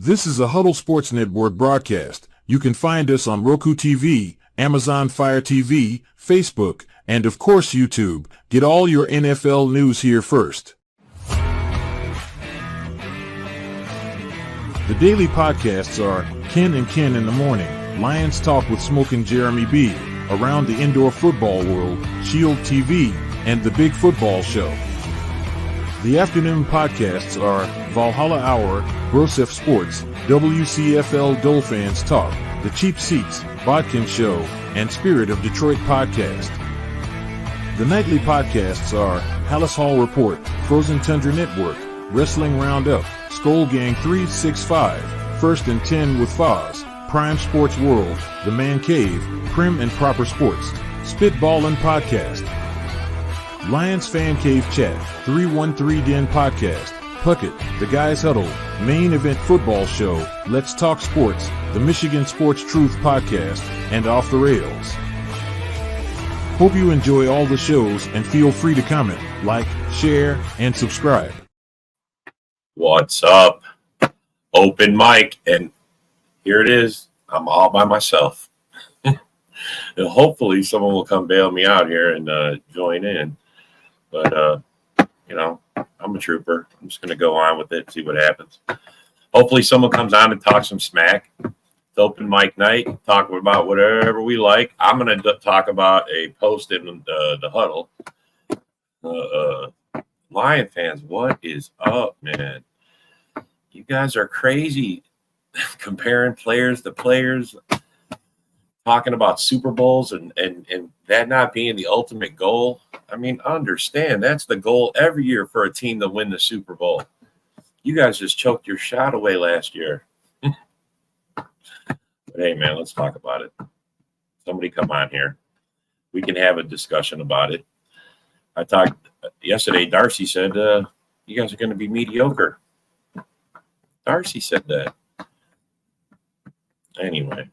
This is a Huddle Sports Network broadcast. You can find us on Roku TV, Amazon Fire TV, Facebook, and of course YouTube. Get all your NFL news here first. The daily podcasts are Ken and Ken in the Morning, Lions Talk with Smoke and Jeremy B, Around the Indoor Football World, Shield TV, and The Big Football Show. The afternoon podcasts are Valhalla Hour, Broseph Sports, WCFL Dolphins Talk, The Cheap Seats, Bodkin Show, and Spirit of Detroit Podcast. The nightly podcasts are Hallis Hall Report, Frozen Tundra Network, Wrestling Roundup, Skull Gang 365, First and 10 with Foz, Prime Sports World, The Man Cave, Prim and Proper Sports, Spitballin' Podcast, Lions Fan Cave Chat, 313 Den Podcast, Puckett, The Guys Huddle, Main Event Football Show, Let's Talk Sports, the Michigan Sports Truth Podcast, and Off the Rails. Hope you enjoy all the shows and feel free to comment, like, share, and subscribe. What's up? Open mic, and here it is. I'm all by myself. And hopefully someone will come bail me out here and join in. But, I'm a trooper. I'm just going to go on with it, see what happens. Hopefully someone comes on and talks some smack. It's open mic night, talk about whatever we like. I'm going to talk about a post in the huddle. Lion fans, what is up, man? You guys are crazy comparing players to players, talking about Super Bowls and that not being the ultimate goal. I mean, understand that's the goal every year for a team to win the Super Bowl. You guys just choked your shot away last year. But hey, man, let's talk about it. Somebody come on here. We can have a discussion about it. I talked yesterday. Darcy said, you guys are going to be mediocre. Darcy said that. Anyway.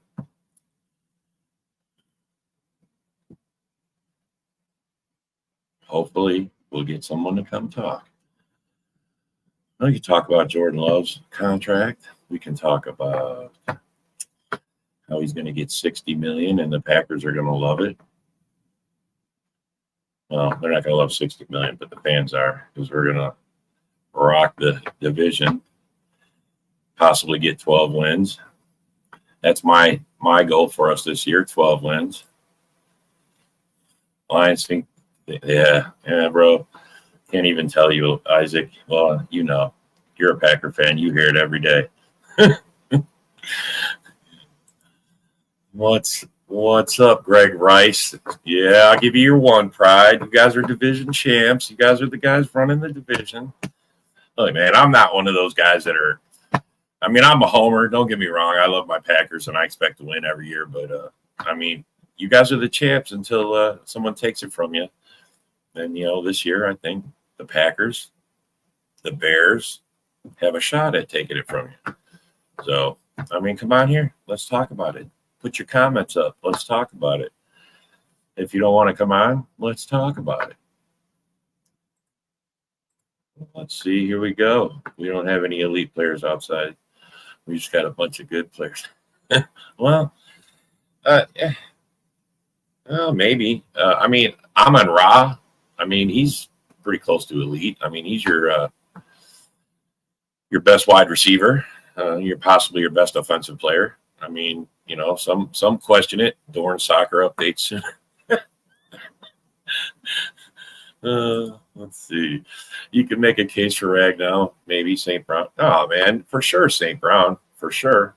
Hopefully, we'll get someone to come talk. We can talk about Jordan Love's contract. We can talk about how he's going to get $60 million and the Packers are going to love it. Well, they're not going to love $60 million, but the fans are, because we're going to rock the division, possibly get 12 wins. That's my goal for us this year, 12 wins. Lions think, yeah, bro. Can't even tell you, Isaac. Well, you know, you're a Packer fan. You hear it every day. What's up, Greg Rice? Yeah, I'll give you your one, Pride. You guys are division champs. You guys are the guys running the division. Look, man, I'm not one of those guys that are – I mean, I'm a homer. Don't get me wrong. I love my Packers, and I expect to win every year. But, I mean, you guys are the champs until someone takes it from you. And, this year, I think the Packers, the Bears have a shot at taking it from you. So, I mean, come on here. Let's talk about it. Put your comments up. Let's talk about it. If you don't want to come on, let's talk about it. Let's see. Here we go. We don't have any elite players outside. We just got a bunch of good players. Well, maybe. I mean, Amon Ra. I mean, he's pretty close to elite. I mean, he's your best wide receiver. You're possibly your best offensive player. I mean, some question it. Dorn soccer updates. Let's see. You can make a case for Ragnow, maybe St. Brown. Oh, man, for sure, St. Brown, for sure.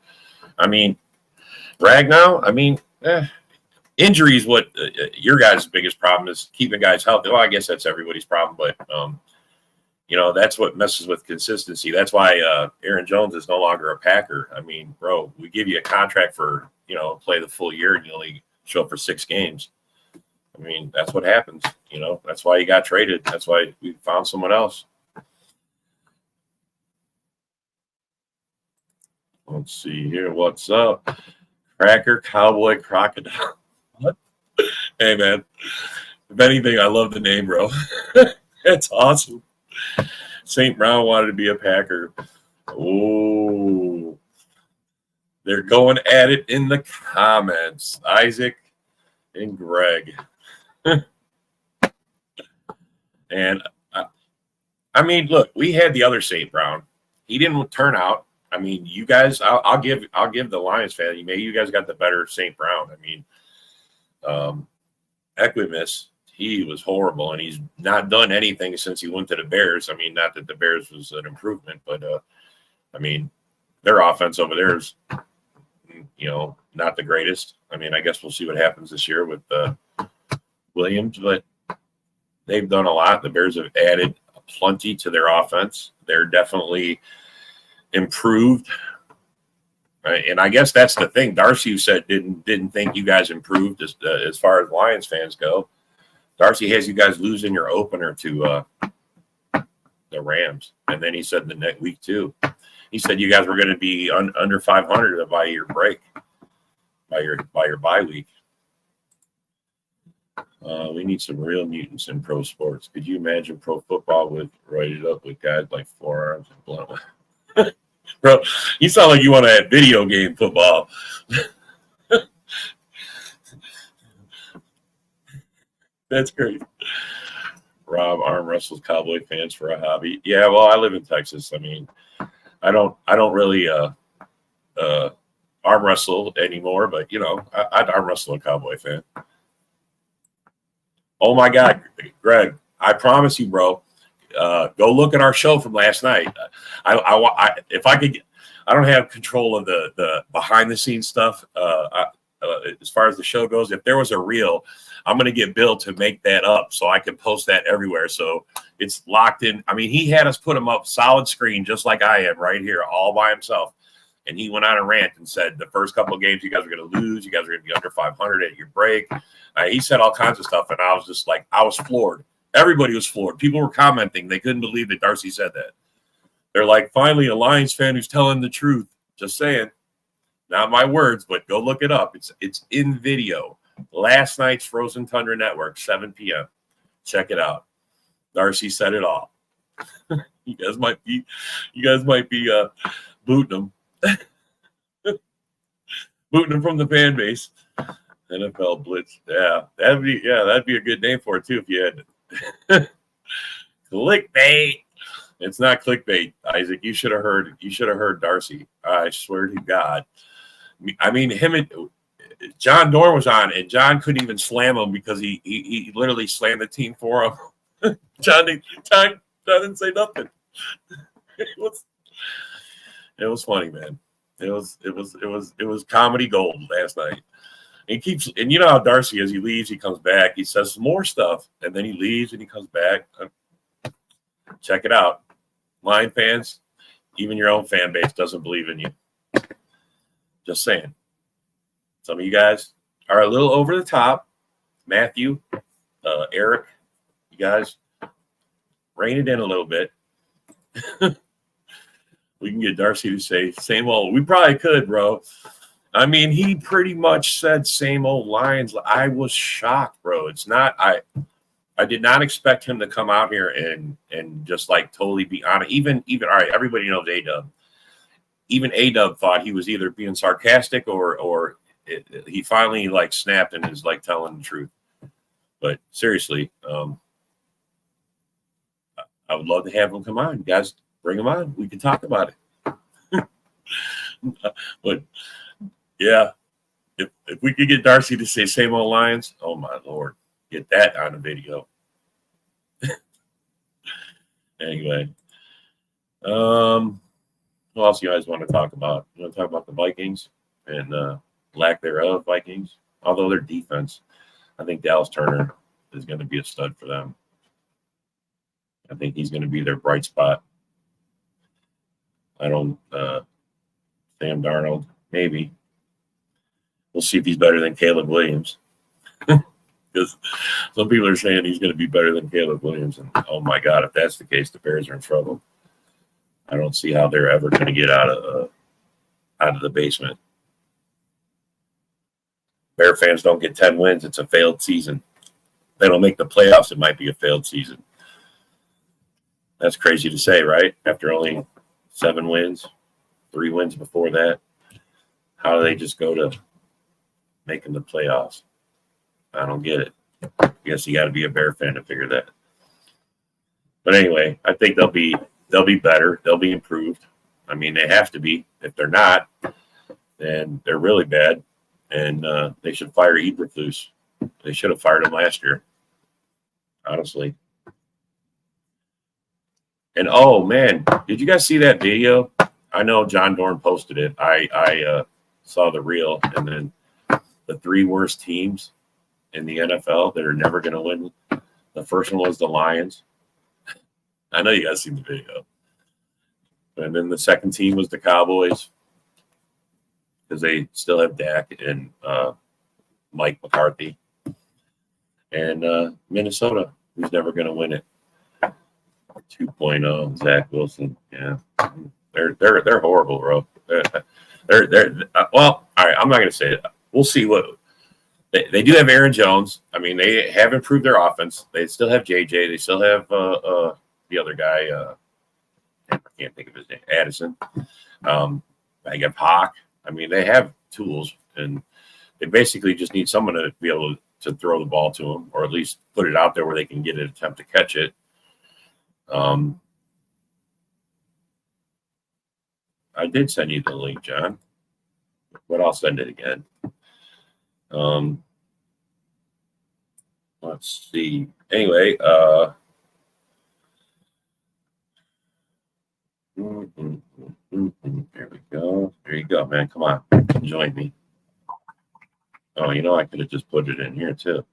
I mean, Ragnow, injury is what your guys' biggest problem is, keeping guys healthy. Well, I guess that's everybody's problem, but, that's what messes with consistency. That's why Aaron Jones is no longer a Packer. I mean, bro, we give you a contract for, play the full year and you only show up for 6 games. I mean, that's what happens. That's why he got traded. That's why we found someone else. Let's see here. What's up? Cracker, Cowboy, Crocodile. What? Hey, man. If anything, I love the name, bro. That's awesome. St. Brown wanted to be a Packer. Oh, they're going at it in the comments. Isaac and Greg. And I mean, look, we had the other St. Brown. He didn't turn out. I mean, you guys, I'll give the Lions fan. Maybe you guys got the better St. Brown. I mean, Equimus, he was horrible, and he's not done anything since he went to the Bears. I mean, not that the Bears was an improvement, but I mean, their offense over there is, not the greatest. I mean, I guess we'll see what happens this year with Williams, but they've done a lot. The Bears have added plenty to their offense. They're definitely improved. And I guess that's the thing. Darcy said didn't think you guys improved as far as Lions fans go. Darcy has you guys losing your opener to the Rams, and then he said the next week too. He said you guys were going to be under 500 by your break, by your bye week. We need some real mutants in pro sports. Could you imagine pro football with rated up with guys like forearms and blunt? Bro, you sound like you want to have video game football. That's great. Rob arm wrestles Cowboy fans for a hobby. Yeah, well, I live in Texas. I mean, I don't really arm wrestle anymore, but I'd arm wrestle a Cowboy fan. Oh my God, Greg! I promise you, bro. Go look at our show from last night. If I could, I don't have control of the behind the scenes stuff. As far as the show goes, if there was a reel, I'm going to get Bill to make that up so I can post that everywhere. So it's locked in. I mean, he had us put him up solid screen, just like I am right here, all by himself. And he went on a rant and said the first couple of games you guys are going to lose. You guys are going to be under 500 at your break. He said all kinds of stuff, and I was just like, I was floored. Everybody was floored. People were commenting. They couldn't believe that Darcy said that. They're like, finally, a Lions fan who's telling the truth. Just saying. Not my words, but go look it up. It's in video. Last night's Frozen Tundra Network, 7 p.m. Check it out. Darcy said it all. You guys might be booting them. Booting them from the fan base. NFL Blitz. Yeah, that'd be a good name for it too if you had it. Clickbait. It's not clickbait, Isaac. You should have heard Darcy. I swear to God. I mean, him and John Dorn was on, and John couldn't even slam him because he literally slammed the team for him. John didn't say nothing. It was funny, man. It was comedy gold last night. And you know how Darcy is. He leaves, he comes back, he says some more stuff, and then he leaves and he comes back. Check it out. Lion fans, even your own fan base doesn't believe in you. Just saying. Some of you guys are a little over the top. Matthew, Eric, you guys, rein it in a little bit. We can get Darcy to say same old. We probably could, bro. I mean, he pretty much said same old Lions. I was shocked, bro. It's not I did not expect him to come out here and just like totally be honest. Even all right, everybody knows A-Dub. Even A-Dub thought he was either being sarcastic or he finally like snapped and is like telling the truth. But seriously, I would love to have him come on. You guys, bring him on. We can talk about it. But yeah, if we could get Darcy to say same old Lions, oh my Lord, get that on a video. Anyway, what else you guys want to talk about? You want to talk about the Vikings and lack thereof Vikings? Although their defense, I think Dallas Turner is going to be a stud for them. I think he's going to be their bright spot. Sam Darnold, maybe. We'll see if he's better than Caleb Williams. Because some people are saying he's going to be better than Caleb Williams. And oh my God, if that's the case, the Bears are in trouble. I don't see how they're ever going to get out of the basement. Bear fans don't get 10 wins. It's a failed season. They don't make the playoffs. It might be a failed season. That's crazy to say, right? After only 7 wins, 3 wins before that. How do they just go to making the playoffs? I don't get it. I guess you got to be a Bear fan to figure that. But anyway, I think they'll be better. They'll be improved. I mean, they have to be. If they're not, then they're really bad. And they should fire Eberflus. They should have fired him last year, honestly. And, oh, man, did you guys see that video? I know John Dorn posted it. I saw the reel, and then the 3 worst teams in the NFL that are never going to win. The first one was the Lions. I know you guys seen the video. And then the second team was the Cowboys because they still have Dak and Mike McCarthy. And Minnesota, who's never going to win it. 2.0, Zach Wilson. Yeah, they're horrible, bro. Well, all right. I'm not going to say it. We'll see what they do have. Aaron Jones. I mean, they have improved their offense. They still have JJ. They still have the other guy. I can't think of his name. Addison. I got Hawk. I mean, they have tools, and they basically just need someone to be able to throw the ball to them, or at least put it out there where they can get an attempt to catch it. I did send you the link, John, but I'll send it again. Let's see. Anyway, there we go. There you go, man. Come on, join me. Oh, you know, I could have just put it in here too.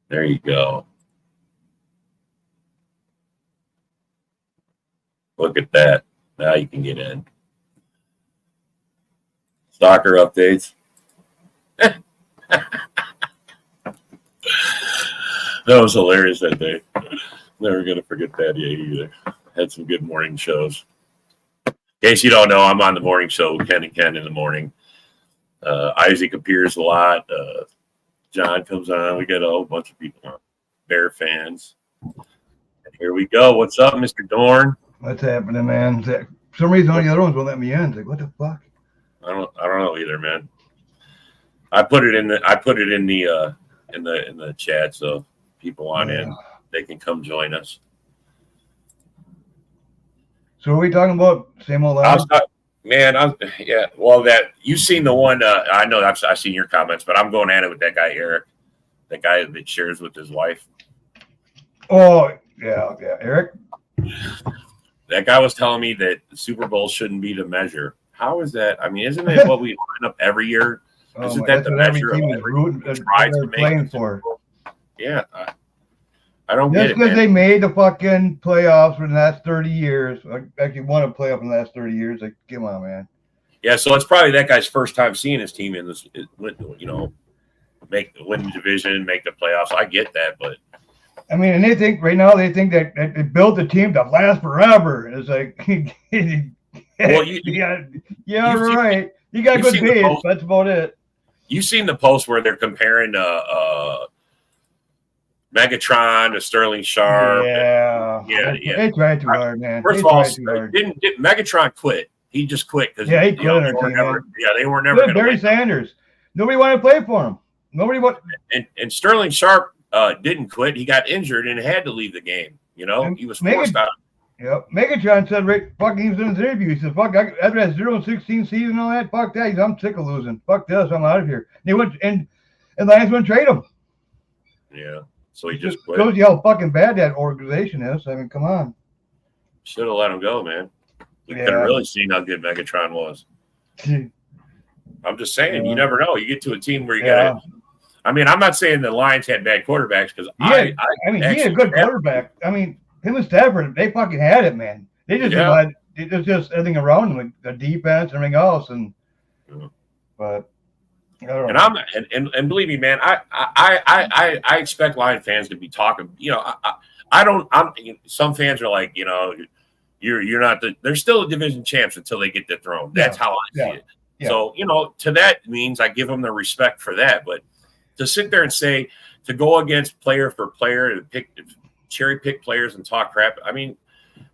There you go. Look at that. Now you can get in. Soccer updates. That was hilarious that day. Never going to forget that day either. Had some good morning shows. In case you don't know, I'm on the morning show with Ken and Ken in the morning. Isaac appears a lot. John comes on. We got a whole bunch of people on. Bear fans. And here we go. What's up, Mr. Dorn? What's happening, man? For some reason, all the other ones won't let me in. It's like, what the fuck? I don't know either, man. I put it in the chat so people on in, they can come join us. So are we talking about same old? Yeah. Well, that you've seen the one. I know I've seen your comments, but I'm going at it with that guy Eric, the guy that shares with his wife. Oh yeah, Eric. That guy was telling me that the Super Bowl shouldn't be the measure. How is that? I mean, isn't it what we line up every year? Isn't that the measure of every tries to make for? Yeah, I don't get it. Just because they made the fucking playoffs for the last 30 years, actually won a playoff in the last 30 years. Like, come on, man. Yeah, so it's probably that guy's first time seeing his team in this, win the division, make the playoffs. I get that, but I mean, and they think that they built a team that lasts forever. It's like, well, right. You got good pace. That's about it. You've seen the post where they're comparing Megatron to Sterling Sharp. Yeah. They tried too hard, man. First of all, didn't Megatron quit? He just quit because he quit. They were never going to Barry Sanders. Nobody wanted to play for him. Nobody wanted. And Sterling Sharp didn't quit. He got injured and had to leave the game. You know, he was forced out. Yep. Megatron said, he was in his interview. He said, fuck, after that 0-16 season and all that, fuck that. I'm sick of losing. Fuck this. I'm out of here. And they went, and Lions went trade him. Yeah. So he just quit. Shows you how fucking bad that organization is. I mean, come on. Should have let him go, man. We could have really seen how good Megatron was. I'm just saying, you never know. You get to a team where you got to. I mean, I'm not saying the Lions had bad quarterbacks because he had a good quarterback. I mean, him and Stafford, they fucking had it, man. They just it's just everything around them, like the defense and everything else, but I don't know. And believe me, man, I expect Lion fans to be talking. You know, some fans are like, you know, you're not they're still division champs until they get the throne. That's how I see it. Yeah. So, you know, to that means I give them the respect for that, but to sit there and say, to go against player for player and cherry pick players and talk crap. I mean,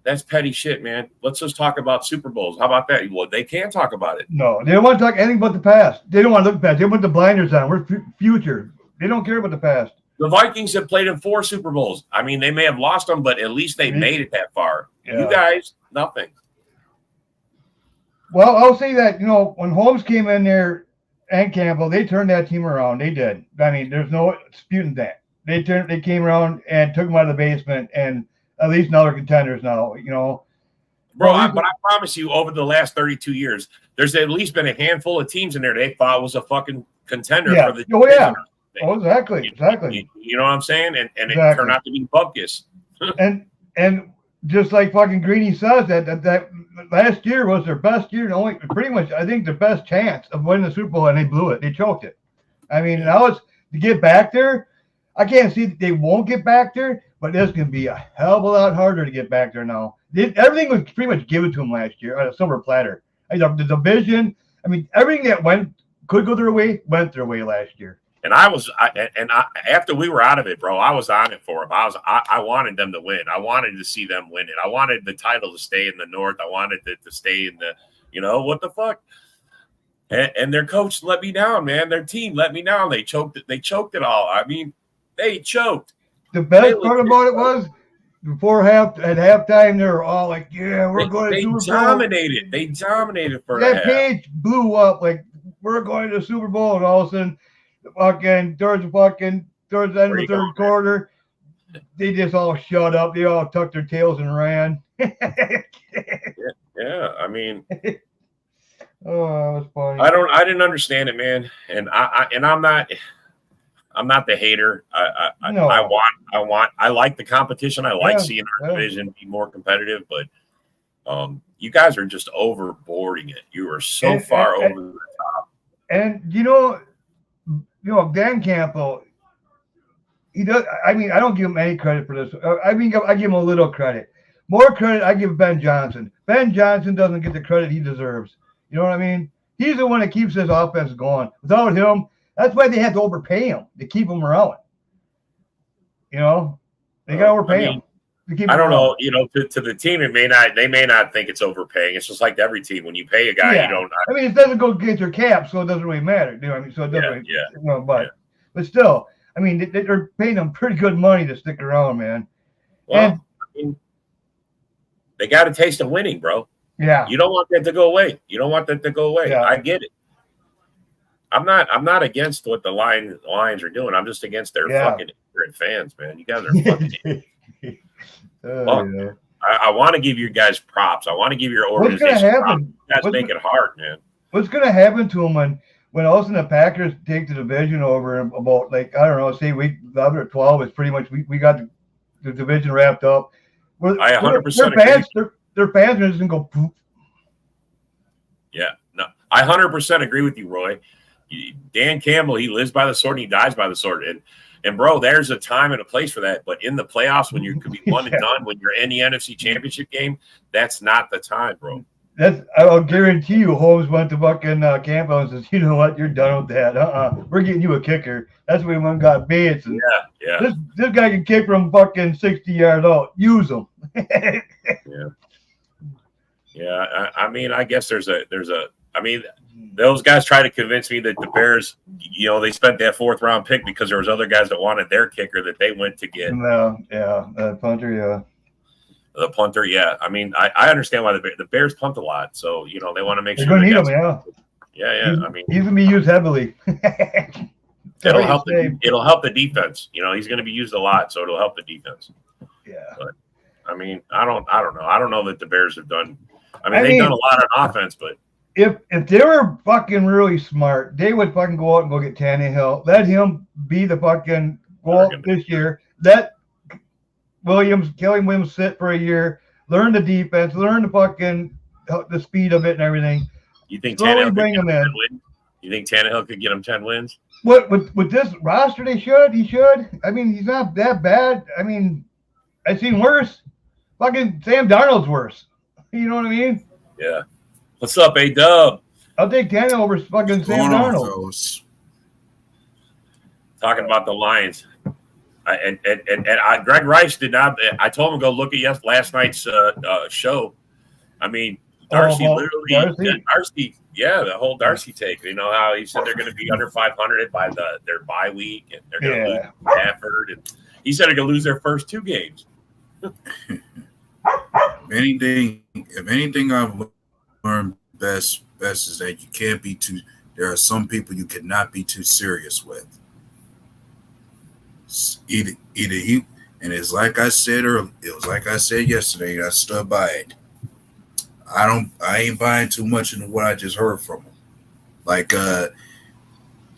that's petty shit, man. Let's just talk about Super Bowls. How about that? Well, they can't talk about it. No, they don't want to talk anything but the past. They don't want to look back. They want the blinders on. We're future. They don't care about the past. The Vikings have played in 4 Super Bowls. I mean, they may have lost them, but at least they made it that far. Yeah. You guys, nothing. Well, I'll say that, when Holmes came in there and Campbell, they turned that team around. They did. I mean, there's no disputing that. They came around and took them out of the basement, and at least now they're contenders now, Bro, but I promise you, over the last 32 years, there's at least been a handful of teams in there they thought was a fucking contender for the division. Yeah. Oh, exactly. You know what I'm saying? And exactly. It turned out to be bupkis. and just like fucking Greeny says, that last year was their best year, and only pretty much, I think, their best chance of winning the Super Bowl, and they blew it. They choked it. I mean, now it's to get back there. I can't see that they won't get back there, but it's going to be a hell of a lot harder to get back there now. Everything was pretty much given to them last year on a silver platter. The division, I mean, everything that could go their way went their way last year. And after we were out of it, bro, I was on it for them. I wanted them to win. I wanted to see them win it. I wanted the title to stay in the North. I wanted it to stay in the, what the fuck? And their coach let me down, man. Their team let me down. They choked it all. I mean, they choked. The best part about it was before at halftime, they were all like, "Yeah, we're going to Super Bowl." They dominated for that page blew up like we're going to the Super Bowl, and all of a sudden, towards the end of the third quarter, they just all shut up. They all tucked their tails and ran. Yeah. I mean, oh, that was funny. I didn't understand it, man. And I'm not the hater. I like the competition. I like seeing our division be more competitive, but you guys are just overboarding it. You are so far over the top. And Dan Campbell, he does. I mean, I don't give him any credit for this. I give him a little credit. More credit I give Ben Johnson. Ben Johnson doesn't get the credit he deserves. You know what I mean? He's the one that keeps this offense going. Without him, that's why they had to overpay him to keep him around. They got to overpay him. I don't know. To the team, they may not think it's overpaying. It's just like every team. When you pay a guy, you don't. I mean, it doesn't go against your cap, so it doesn't really matter. So it doesn't. But still, I mean, they're paying them pretty good money to stick around, man. Well, they got a taste of winning, bro. Yeah. You don't want that to go away. Yeah. I get it. I'm not against what the Lions are doing. I'm just against their fucking ignorant fans, man. You guys are fucking. I want to give you guys props. I want to give your organization props. You guys make it hard, man. What's going to happen to them when all of a sudden the Packers take the division over about, like, I don't know, say week 11 or 12 is pretty much we got the division wrapped up. I 100% agree. Their fans are just going to go poof. Yeah, no, I 100% agree with you, Roy. Dan Campbell, he lives by the sword and he dies by the sword. And bro, there's a time and a place for that. But in the playoffs, when you could be one and done, when you're in the NFC Championship game, that's not the time, bro. I'll guarantee you, Holmes went to fucking Campbell and says, "You know what? You're done with that. We're getting you a kicker." That's when one got Bates. And yeah. This guy can kick from fucking 60 yards out. Use him. Yeah. I mean, I guess I mean, those guys try to convince me that the Bears, they spent that 4th round pick because there was other guys that wanted their kicker that they went to get. No, punter, The punter, yeah. I mean, I understand why the Bears punt a lot, so they want to make sure they're going to need him. Yeah. I mean, he's going to be used heavily. It'll help the defense. He's going to be used a lot, so it'll help the defense. Yeah. But I mean, I don't know. I don't know that the Bears have done. I mean, they've done a lot on offense, but. If they were fucking really smart, they would fucking go out and go get Tannehill. Let him be the fucking goal this year. Let Kelly Williams sit for a year, learn the defense, learn the speed of it and everything. You think Tannehill bring him in? You think Tannehill could get him 10 wins? What with this roster? He should. I mean, he's not that bad. I mean, I've seen worse. Fucking Sam Darnold's worse. You know what I mean? Yeah. What's up, A-Dub? I'll take Tannehill over fucking Sam Darnold. talking about the Lions. Greg Rice did not. I told him to go look at last night's show. I mean, Darcy Darcy, yeah, the whole Darcy take. You know how he said they're going to be under 500 by their bye week, and they're going to lose Stafford, and he said they're going to lose their first 2 games. If anything, I've learned best is that you can't be too. There are some people you cannot be too serious with. Either he, and it's like I said earlier. It was like I said yesterday. And I stood by it. I ain't buying too much into what I just heard from him. Like there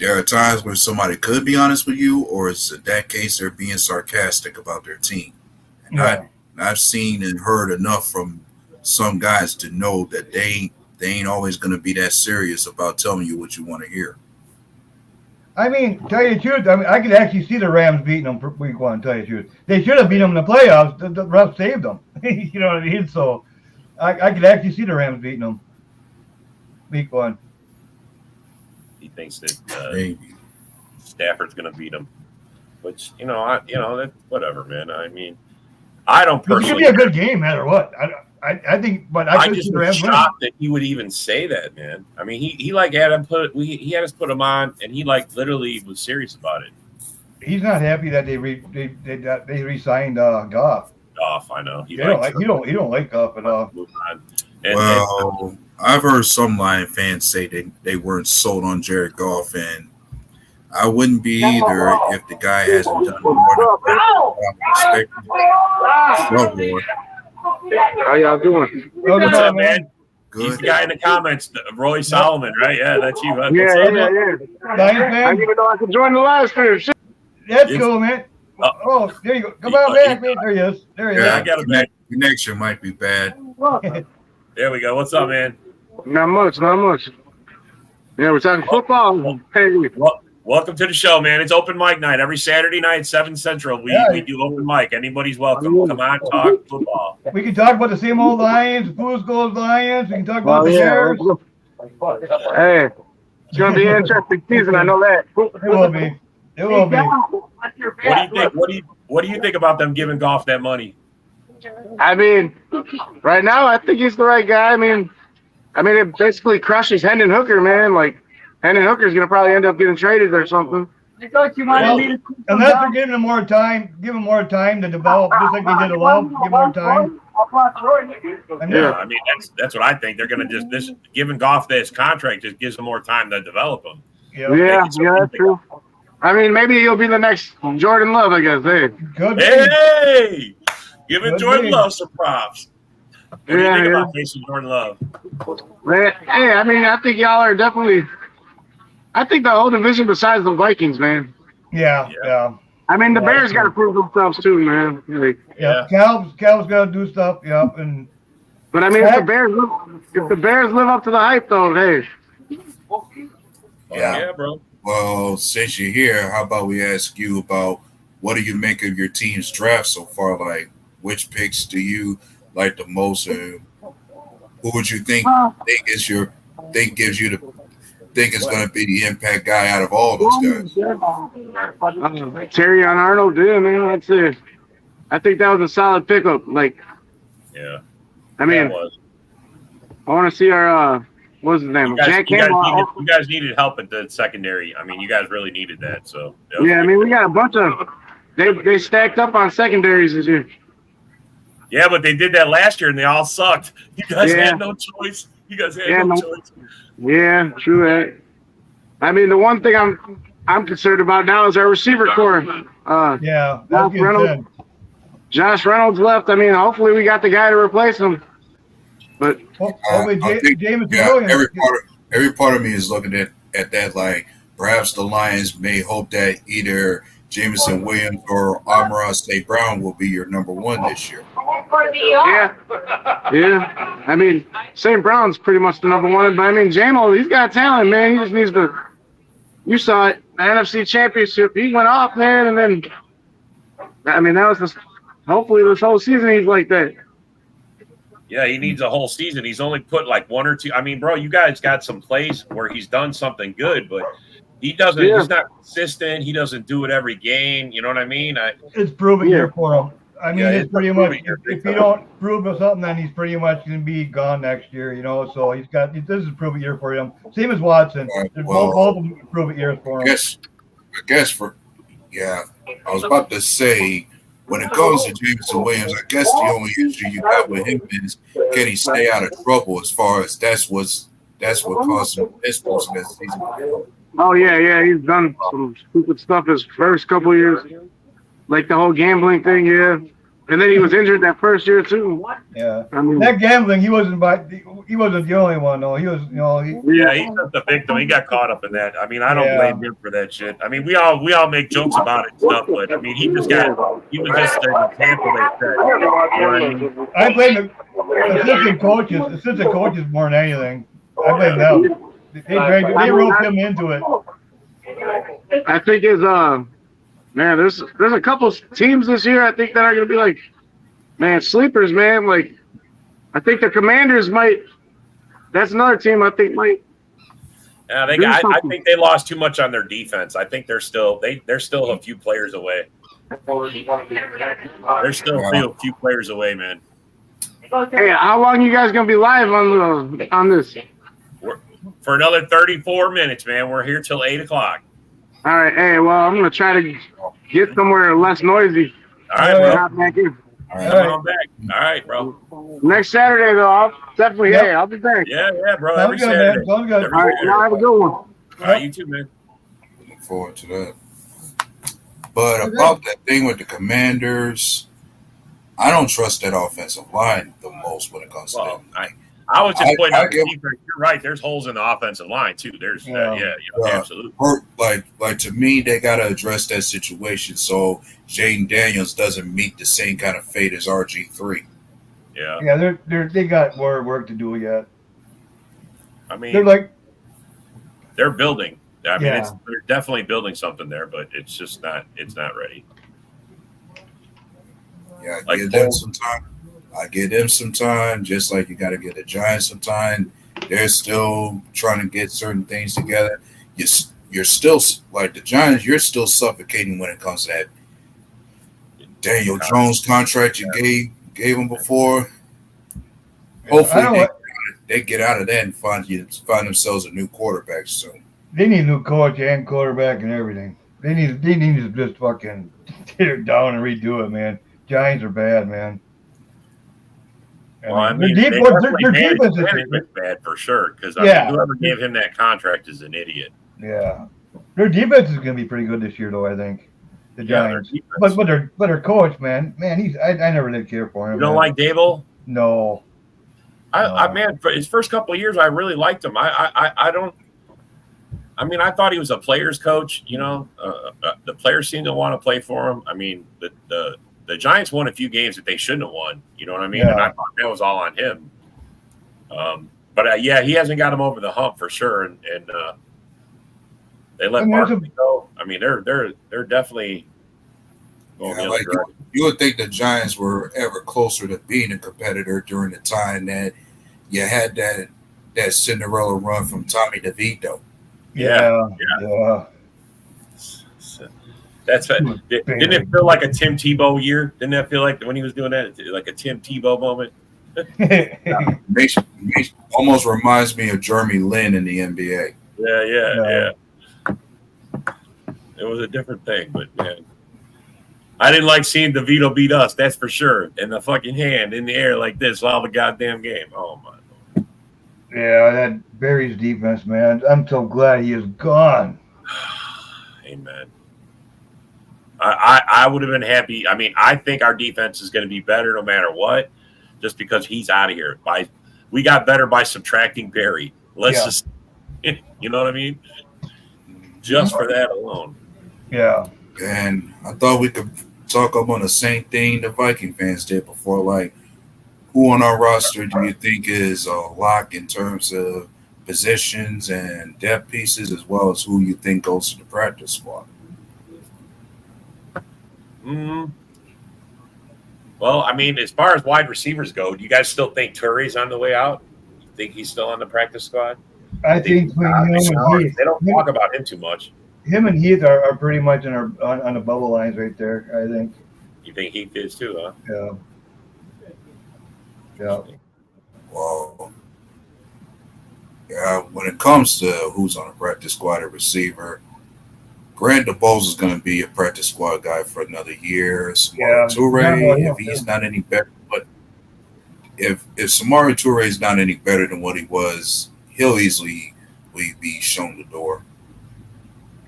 are times where somebody could be honest with you, or it's in that case they're being sarcastic about their team. And I've seen and heard enough from some guys to know that they ain't always going to be that serious about telling you what you want to hear. I mean, tell you the truth, I could actually see the Rams beating them for week 1, tell you the truth. They should have beat them in the playoffs. The refs saved them. You know what I mean? So I could actually see the Rams beating them week 1. He thinks that Stafford's going to beat him, which, that, whatever, man. I mean, I don't personally. It's going to be a good game, no matter what. I think, but I just was shocked that he would even say that, man. I mean, he like had him he had us put him on, and he like literally was serious about it. He's not happy that they re-signed Goff. Goff, I know. He don't like Goff at all. I've heard some Lion fans say they weren't sold on Jared Goff, and I wouldn't be either if the guy hasn't done more than expected. How y'all doing? What's up, man? Good. He's the guy in the comments, Roy Solomon, right? Yeah, that's you. Yeah. I didn't even know I could join the live stream. That's cool, man. Oh, there you go. Come on back, man. There he is. Yeah, I got him back. Connection might be bad. There we go. What's up, man? Not much. Yeah, we're talking football. Hey. Welcome to the show, man. It's open mic night every Saturday night, 7 Central. We do open mic. Anybody's welcome. Come on, talk football. We can talk about the same old Lions, the Fool's Gold Lions. We can talk about the Bears. Hey, it's going to be an interesting season. I know that. It will be. What do you think about them giving Goff that money? I mean, right now, I think he's the right guy. I mean, it basically crushes Hendon Hooker, man. Like, Hendon Hooker's going to probably end up getting traded or something. Unless they're giving him more time, give him more time to develop, just like they did a Love, give him more time. I mean, that's what I think. They're going to just giving Goff this contract just gives him more time to develop him. Yeah, that's true. I mean, maybe he'll be the next Jordan Love, I guess. Hey, giving Jordan Love some props. What do you think about facing Jordan Love? Hey, I mean, I think y'all are definitely. I think the whole division besides the Vikings, man. Yeah. I mean, the Bears got to prove themselves too, man. Cal's got to do stuff. But I mean, if the Bears live up to the hype, though, hey. Yeah, bro. Well, since you're here, how about we ask you about what do you make of your team's draft so far? Like, which picks do you like the most, and who would you think is going to be the impact guy out of all those guys? Terry on Arnold, man. That's it. I think that was a solid pickup. Like, I mean, I want to see our what was his name? Jack Campbell. You guys needed help at the secondary. I mean, you guys really needed that. So yeah, I mean, we got a bunch of they stacked up on secondaries this year. Yeah, but they did that last year and they all sucked. You guys had no choice. Choice. Yeah, true that. I mean, the one thing I'm concerned about now is our receiver core. Josh Reynolds left. I mean, hopefully we got the guy to replace him. But every part of me is looking at that like perhaps the Lions may hope that either Jameson Williams or Amon-Ra St. Brown will be your number one this year. Yeah. I mean, St. Brown's pretty much the number one, but I mean, Jamo, he's got talent, man. He just needs to. You saw it, the NFC Championship. He went off, man, and then. I mean, that was hopefully this whole season he's like that. Yeah, he needs a whole season. He's only put like one or two. I mean, bro, you guys got some plays where he's done something good, but He doesn't. Yeah. He's not consistent. He doesn't do it every game. You know what I mean? It's prove it year for him. I mean, Yeah, it's it's pretty a much prove it year, if big he time. don't prove something, then he's pretty much going to be gone next year. You know, so this is a prove it year for him. Same as Watson. Right, They're well, both of them prove it years for him. I guess I was about to say, when it comes to Jameson Williams, I guess the only issue you got with him is can he stay out of trouble as far as that's what caused him this portion of the season. Oh yeah, he's done some stupid stuff his first couple years, like the whole gambling thing. Yeah, and then he was injured that first year too. Yeah, I mean, that gambling, he wasn't the only one though. He was, you know, Yeah, he's not the victim. He got caught up in that. I mean, I don't blame him for that shit. I mean, we all make jokes about it and stuff, but I mean, he was just an example that said, you know what I mean? I blame the assistant coaches more than anything. I blame them. They roped him into it. I think man, there's a couple teams this year I think that are gonna be like, man, sleepers, man. Like, I think the Commanders might. That's another team I think might. Yeah, I think they lost too much on their defense. I think they're still a few players away. They're still a few players away, man. Hey, how long you guys gonna be live on this? For another 34 minutes, man. We're here till 8 o'clock. All right. Hey, well, I'm gonna try to get somewhere less noisy. All right, bro. Hop back in. All Come right. on back. All right, bro. Next Saturday though, I'll definitely. Yep. Hey, I'll be back. Yeah, bro. Sounds Every good, man. Saturday. Sounds good. All right. Now have a good one. All right, you too, man. Looking forward to that. But about that thing with the Commanders, I don't trust that offensive line the most when it comes to Well, that. I was just pointing out the give- defense. You're right. There's holes in the offensive line too. There's absolutely. Like to me, they gotta address that situation so Jaden Daniels doesn't meet the same kind of fate as RG3. Yeah. Yeah, they got more work to do yet. I mean, They're like, they're building. I mean, Yeah. they're definitely building something there, but it's just not. It's not ready. Yeah, Like give them Cole. some time. I give them some time, just like you got to give the Giants some time. They're still trying to get certain things together. You're still like the Giants. You're still suffocating when it comes to that Daniel Jones contract you gave him before. Hopefully they get out of that and find themselves a new quarterback soon. they need a new coach and quarterback and everything. They need to just fucking tear it down and redo it, man. Giants are bad, man. Well, I mean, their defense is management's bad for sure because Yeah. whoever gave him that contract is an idiot. yeah. Their defense is going to be pretty good this year, though. I think the Yeah, their Giants. defense. But their coach, man, I never did care for him. You don't man. like Dable? No. Man, for his first couple of years, I really liked him. I don't. I mean, I thought he was a player's coach. You know, the players seem to want to play for him. I mean, the Giants won a few games that they shouldn't have won. You know what I mean? Yeah. And I thought that was all on him. But he hasn't got him over the hump for sure. And they let Barkley go. I mean, they're definitely going the other direction. You would think the Giants were ever closer to being a competitor during the time that you had that Cinderella run from Tommy DeVito. Yeah. That's didn't it feel like a Tim Tebow year? Didn't that feel like when he was doing that, like a Tim Tebow moment? Makes almost reminds me of Jeremy Lin in the NBA. Yeah. It was a different thing, but man, I didn't like seeing DeVito beat us. That's for sure. And the fucking hand in the air like this all the goddamn game. Oh my. Yeah, that Barry's defense, man. I'm so glad he is gone. Amen. I would have been happy. I mean, I think our defense is going to be better no matter what, just because he's out of here. We got better by subtracting Barry. Just, you know what I mean? Just for that alone. Yeah. And I thought we could talk up on the same thing the Viking fans did before. Like, who on our roster do you think is a lock in terms of positions and depth pieces, as well as who you think goes to the practice squad? Well, I mean, as far as wide receivers go, do you guys still think Turry's on the way out? You think he's still on the practice squad? I think between him and Heath, they don't talk about him too much. Him and Heath are pretty much on the bubble lines right there. I think. You think Heath is too, huh? Yeah. Yeah. Well, yeah. When it comes to who's on a practice squad at receiver, Grant DeBose is going to be a practice squad guy for another year. Samari Toure, if he's not any better, but if Samari Toure is not any better than what he was, he'll easily be shown the door.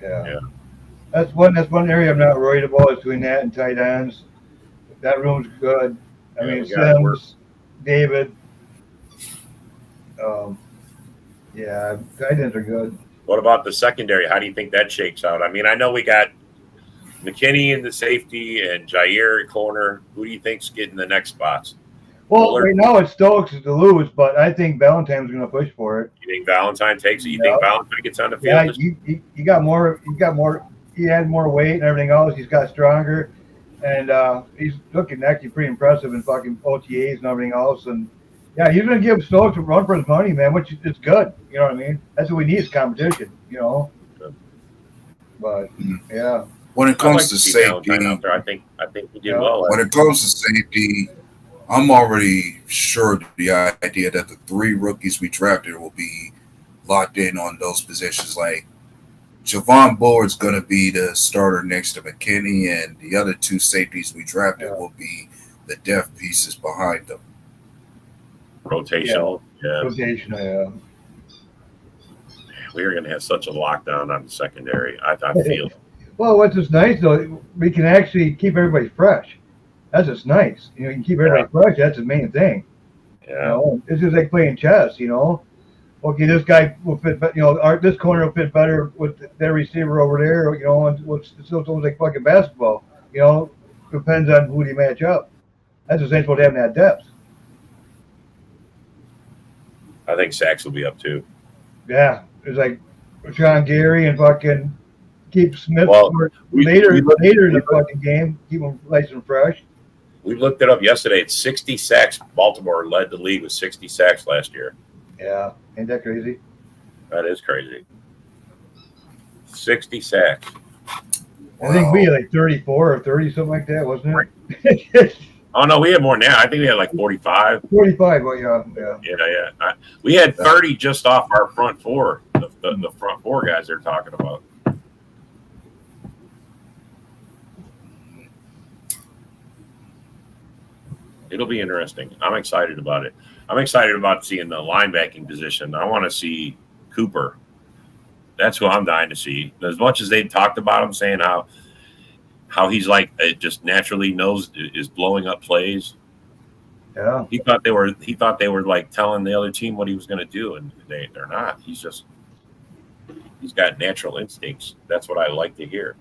Yeah. That's one area I'm not worried about is between that and tight ends. That room's good. I mean, Sims, David. Tight ends are good. What about the secondary? How do you think that shakes out? I mean, I know we got McKinney in the safety and Jair at corner. Who do you think's getting the next spots? Well, right now it's Stokes to lose, but I think Valentine's going to push for it. You think Valentine takes it? You think Valentine gets on the field? Yeah, he got more. He had more weight and everything else. He's got stronger, and he's looking actually pretty impressive in fucking OTAs and everything else. And yeah, he's going to give Stokes a run for his money, man, which is good. You know what I mean? That's what we need is competition. You know. But yeah. When it comes to safety, out there, I think we did well. When it comes to safety, I'm already sure the idea that the 3 rookies we drafted will be locked in on those positions. Like Javon Bullard's going to be the starter next to McKinney, and the other 2 safeties we drafted will be the depth pieces behind them. Rotational, Rotational, yeah. We are going to have such a lockdown on the secondary. I feel. Well, what's just nice though, we can actually keep everybody fresh. That's just nice. You know, you can keep everybody fresh. That's the main thing. Yeah. You know, it's just like playing chess. You know, okay, this guy will fit. You know, this corner will fit better with their receiver over there. You know, and it's almost like fucking basketball. You know, depends on who you match up. That's the same for having that depth. I think sacks will be up too. Yeah, it's like Sean Gary and fucking keep Smith later in the fucking game. Keep them nice and fresh. We looked it up yesterday. It's 60 sacks. Baltimore led the league with 60 sacks last year. Yeah, ain't that crazy? That is crazy. 60 sacks. I think we had like 34 or 30, something like that, wasn't it? Oh, no, we had more now. I think we had like 45. 45, well, yeah. Yeah. We had 30 just off our front 4, the front 4 guys they're talking about. It'll be interesting. I'm excited about it. I'm excited about seeing the linebacking position. I want to see Cooper. That's who I'm dying to see. As much as they talked about him, saying how he's like just naturally knows is blowing up plays. Yeah. He thought they were like telling the other team what he was going to do, and they're not. He's got natural instincts. That's what I like to hear.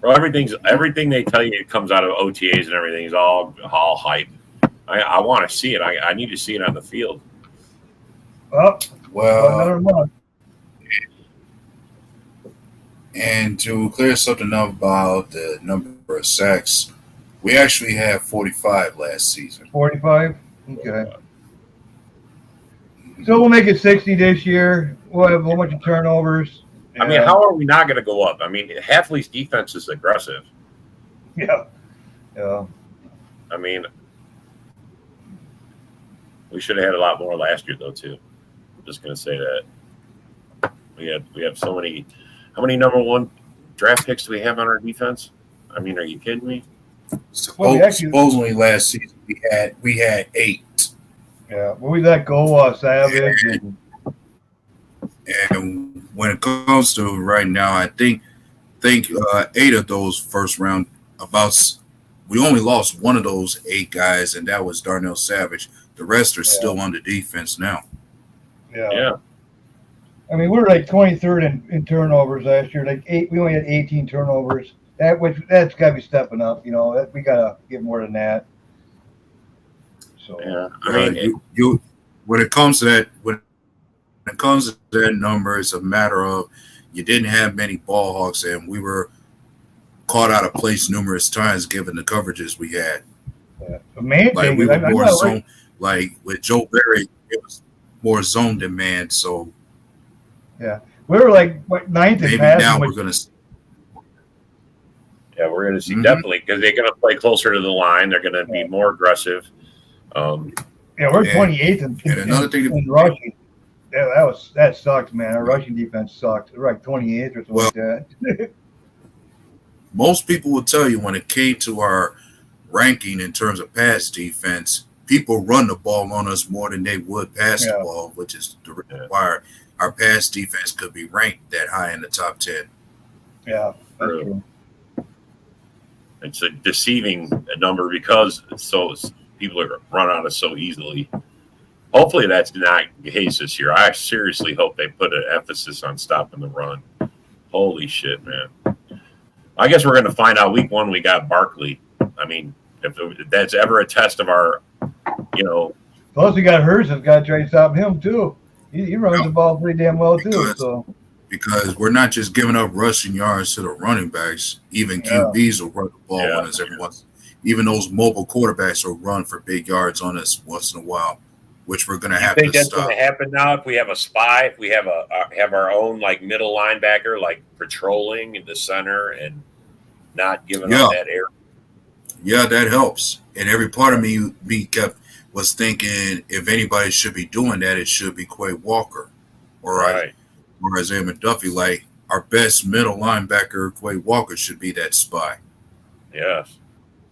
Bro, everything they tell you comes out of OTAs and everything is all hype. I want to see it. I need to see it on the field. Well, another one. And to clear something up about the number of sacks, we actually had 45 last season. 45? Okay. So we'll make it 60 this year. We'll have a whole bunch of turnovers. I mean, how are we not going to go up? I mean, Hafley's defense is aggressive. Yeah. I mean, we should have had a lot more last year, though, too. I'm just going to say that. We have so many. How many number 1 draft picks do we have on our defense? I mean, are you kidding me? Supposedly last season we had 8. Yeah. Well, we let go Savage. And when it comes to right now, I think 8 of those first round we only lost one of those 8 guys, and that was Darnell Savage. The rest are still on the defense now. Yeah. I mean, we're like 23rd in turnovers last year. We only had 18 turnovers. That's got to be stepping up. You know, we got to get more than that. So yeah, I mean, when it comes to that number, it's a matter of you didn't have many ball hawks, and we were caught out of place numerous times given the coverages we had. Yeah. The main thing we were more zone. Like with Joe Barry, more zone demand. So we were like ninth in maybe passing. now we're going to. Yeah, we're going to see definitely because they're going to play closer to the line. They're going to be more aggressive. We're 28th in rushing. Yeah, that sucked, man. Our rushing defense sucked. We're like 28th or something like that. Most people will tell you when it came to our ranking in terms of pass defense, people run the ball on us more than they would pass the ball, which is the reason why our pass defense could be ranked that high in the top 10. Yeah, that's true. It's a deceiving number because people are run on us so easily. Hopefully that's not the case this year. I seriously hope they put an emphasis on stopping the run. Holy shit, man. I guess we're going to find out week 1 we got Barkley. I mean, if that's ever a test of our, Plus we got Hurst has got to try to stop him too. He runs the ball pretty damn well too. Because we're not just giving up rushing yards to the running backs. Even QBs will run the ball on us every once. Even those mobile quarterbacks will run for big yards on us once in a while, which we're going to have to stop. You think that's going to happen now if we have a spy, if we have our own like middle linebacker like patrolling in the center and not giving up that air? Yeah, that helps. And every part of me was thinking if anybody should be doing that, it should be Quay Walker or Isaiah McDuffie. Like our best middle linebacker, Quay Walker, should be that spy. Yes.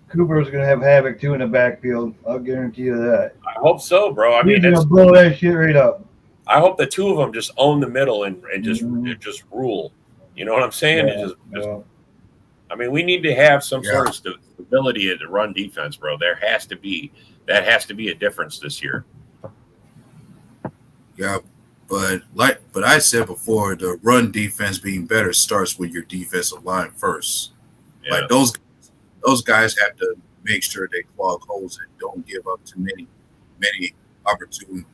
Cooper's going to have havoc too in the backfield. I'll guarantee you that. I hope so, bro. I mean, he's going to blow that shit right up. I hope the two of them just own the middle and just rule. You know what I'm saying? I mean, we need to have some sort of stability in the run defense, bro. That has to be a difference this year. Yeah, but I said before, the run defense being better starts with your defensive line first. Yeah. Like those guys have to make sure they clog holes and don't give up too many opportune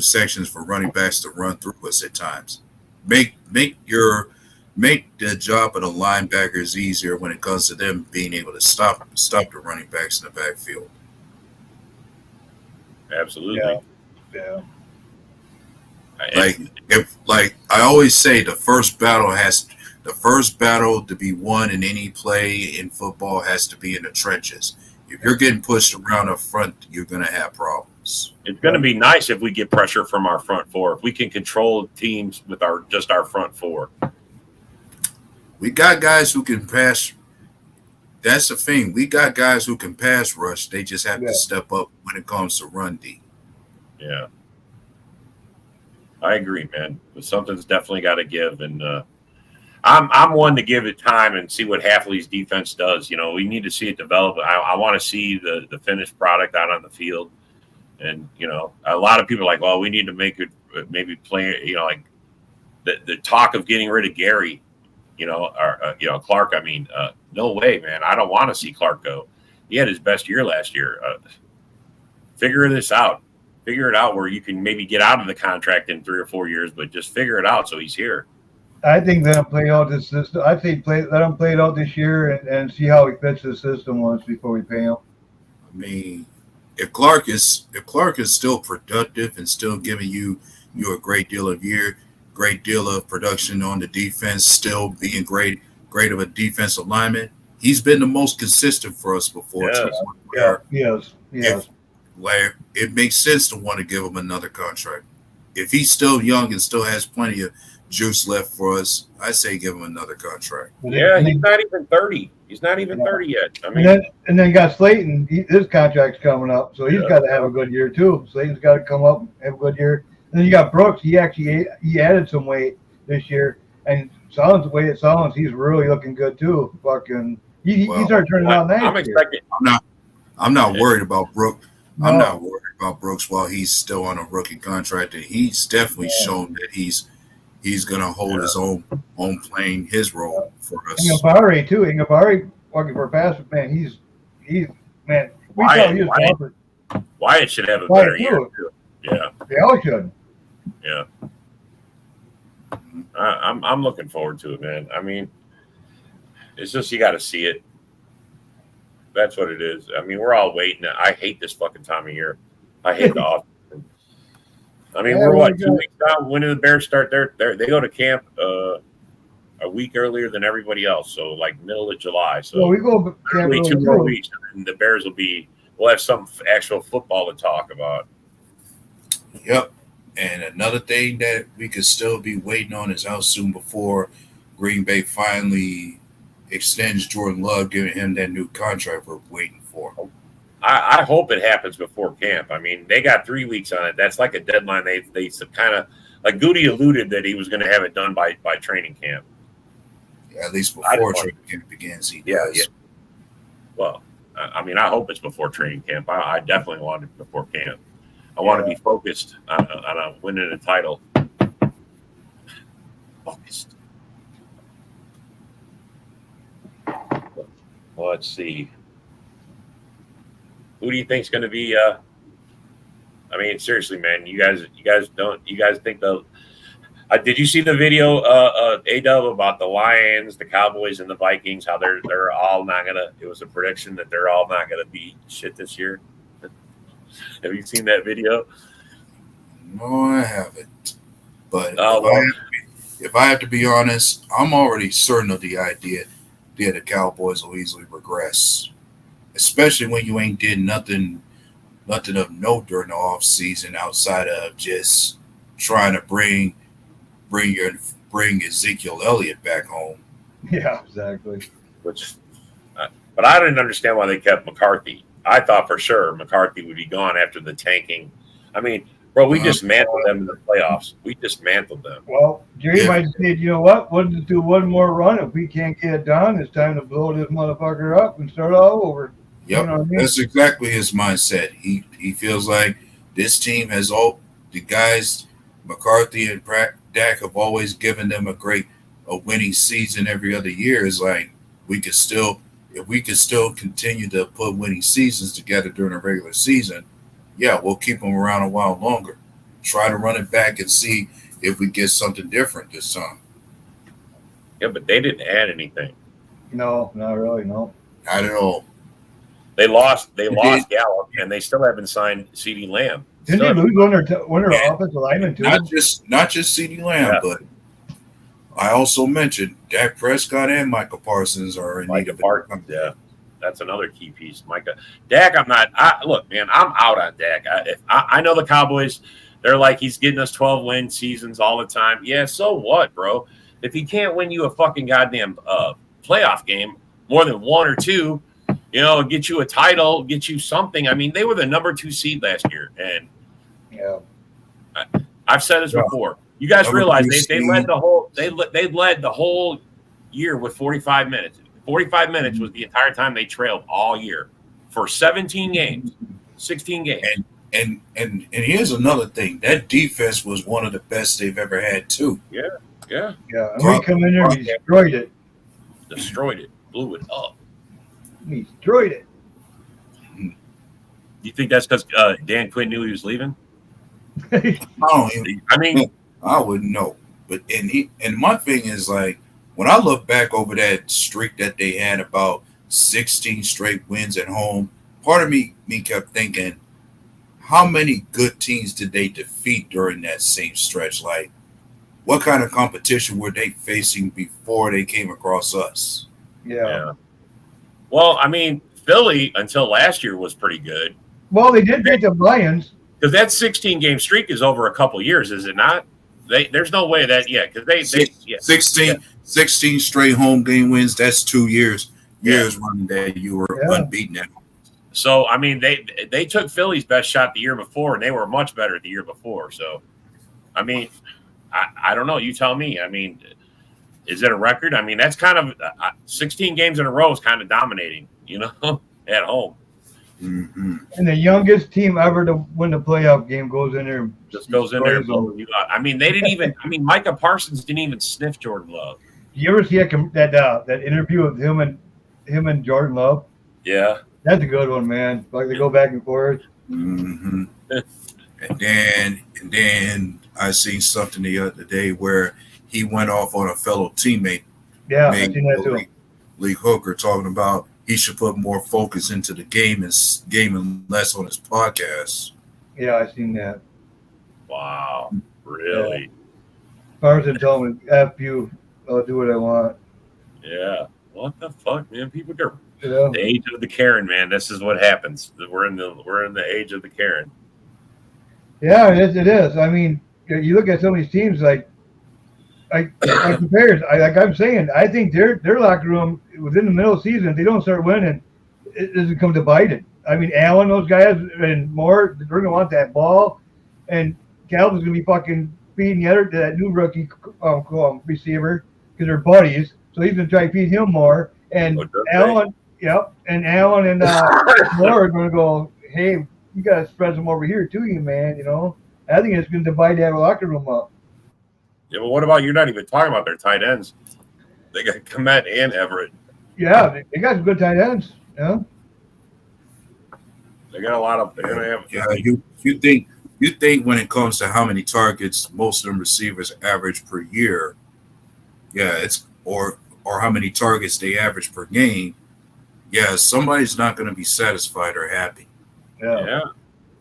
sections for running backs to run through us at times. Make the job of the linebackers easier when it comes to them being able to stop the running backs in the backfield. Absolutely. Yeah. Like I always say, the first battle to be won in any play in football has to be in the trenches. If you're getting pushed around up front, you're going to have problems. It's going to be nice if we get pressure from our front four. If we can control teams with our front four. We got guys who can pass. That's the thing. We got guys who can pass rush. They just have to step up when it comes to run D. Yeah. I agree, man. But something's definitely got to give. And I'm one to give it time and see what Hafley's defense does. We need to see it develop. I want to see the finished product out on the field. And, a lot of people are like, well, we need to make it maybe play, like the talk of getting rid of Gary. Clark. I mean, no way, man. I don't want to see Clark go. He had his best year last year. Figure this out. Figure it out where you can maybe get out of the contract in 3 or 4 years, but just figure it out so he's here. I think let him play out this system. I think let him play it out this year and see how he fits the system once before we pay him. I mean, if Clark is still productive and still giving you a great deal of production on the defense, still being great of a defensive lineman. He's been the most consistent for us before. Yes. Where it makes sense to want to give him another contract. If he's still young and still has plenty of juice left for us, I say give him another contract. Yeah, he's not even 30. He's not even 30 yet. I mean, and then you got Slayton. His contract's coming up, so he's got to have a good year too. Slayton's got to come up and have a good year. And then you got Brooks. He added some weight this year, and the way it sounds, he's really looking good too. He started turning out nice. I'm expecting. I'm not worried about Brooks. No. I'm not worried about Brooks while he's still on a rookie contract, and he's definitely shown that he's going to hold his own playing his role for us. Ingabari too. Ingabari working for a pass, man. He's man. We thought he was Wyatt should have a better year too. Yeah, they all should. Yeah, I'm looking forward to it, man. I mean, it's just you got to see it. That's what it is. I mean, we're all waiting. I hate this fucking time of year. I hate the off. I mean, Yeah, we're what, we 2 got- weeks out? When do the Bears start they go to camp a week earlier than everybody else, so like middle of July. So Well, we go camp only early 2 more too. weeks, and the Bears we'll have some actual football to talk about. Yep. And another thing that we could still be waiting on is how soon before Green Bay finally extends Jordan Love, giving him that new contract we're waiting for. I hope it happens before camp. I mean, they got 3 weeks on it. That's like a deadline. They kind of like Goody alluded that he was going to have it done by training camp. At least I before don't- training camp begins, he Yeah, does. yeah. Well, I mean, I hope it's before training camp. I definitely want it before camp. I want to be focused on winning a title. Focused. Well, let's see. Who do you think's going to be? I mean, seriously, man, you guys think the? Did you see the video, A-Dub, about the Lions, the Cowboys, and the Vikings? How they're all not gonna. It was a prediction that they're all not gonna be shit this year. Have you seen that video? No, I haven't. But Oh, if I have to be honest, I'm already certain of the idea that the Cowboys will easily regress, especially when you ain't did nothing of note during the off season outside of just trying to bring Ezekiel Elliott back home. Yeah, exactly. but I didn't understand why they kept McCarthy. I thought for sure McCarthy would be gone after the tanking. I mean, bro, we dismantled them in the playoffs. We dismantled them. Well, Jerry Yeah. might say, you know what? We'll just do one more run. If we can't get it done, it's time to blow this motherfucker up and start all over. Yep, You know what I mean? that's exactly his mindset. He feels like this team has all the guys, McCarthy and Dak have always given them a winning season every other year. Is like if we could still continue to put winning seasons together during a regular season, yeah, we'll keep them around a while longer. Try to run it back and see if we get something different this time. Yeah, but they didn't add anything. No, not really. No. Not at all. They lost did. Gallup, and they still haven't signed CeeDee Lamb. Didn't Still- they lose one of their offensive linemen too? Not just CeeDee Lamb, Yeah. but I also mentioned Dak Prescott and Michael Parsons are in need Micah of a Parsons, yeah, that's another key piece. Micah, Dak, look, man, I'm out on Dak. I know the Cowboys. They're like he's getting us 12-win seasons all the time. Yeah, so what, bro? If he can't win you a fucking goddamn playoff game, more than one or two, get you a title, get you something. I mean, they were the number 2 seed last year, and Yeah. I've said this before. You guys Number realize 2 they seed. led the whole year with 45 minutes. 45 minutes was the entire time they trailed all year for 17 games, 16 games. And here's another thing. That defense was one of the best they've ever had too. Yeah, Yeah. And we come in there and destroyed it. destroyed it, blew it up. We destroyed it. You think that's because Dan Quinn knew he was leaving? I don't even, I mean, I wouldn't know. But and my thing is like when I look back over that streak that they had about 16 straight wins at home, part of me kept thinking, how many good teams did they defeat during that same stretch? Like, what kind of competition were they facing before they came across us? Yeah. Well, I mean, Philly until last year was pretty good Well, they did beat the Lions. because that 16-game streak is over a couple years, is it not? There's no way that because they 16 straight home game wins. That's 2 years running that you were unbeaten at. So I mean, they took Philly's best shot the year before, and they were much better the year before. So, I mean, I don't know. You tell me. I mean, is it a record? I mean, that's kind of 16 games in a row is kind of dominating, at home. Mm-hmm. And the youngest team ever to win the playoff game goes in there. And Just goes in there and destroys them. blows you out. I mean, they didn't even. I mean, Micah Parsons didn't even sniff Jordan Love. You ever see that interview of him and Jordan Love? Yeah. That's a good one, man. Like they go back and forth. Mm-hmm. and then I seen something the other day where he went off on a fellow teammate, Yeah, I seen that too. Lee Hooker, talking about he should put more focus into the game and less on his podcast. Yeah, I seen that. Wow. Really? Carson told me, F you, I'll do what I want. Yeah. What the fuck, man? People are Yeah. the age of the Karen, man. This is what happens. We're in the age of the Karen. Yeah, it is. I mean, you look at some of these teams like compares. Like I'm saying, I think their locker room within the middle of the season, if they don't start winning, it doesn't come divided. I mean, Allen, those guys, and more, they're gonna want that ball, and Calvin's gonna be fucking feeding that new rookie receiver because they're buddies. So he's gonna try to feed him more. And Allen, and Allen and Moore are gonna go, hey, you gotta spread them over here too, you man. You know, I think it's gonna divide that locker room up. Yeah, but what about, you're not even talking about their tight ends? They got Kmet and Everett. Yeah, they got some good tight ends. Yeah. They got a lot of. They're gonna have. Yeah, you think when it comes to how many targets most of them receivers average per year, yeah, it's or how many targets they average per game. Yeah, somebody's not going to be satisfied or happy. Yeah,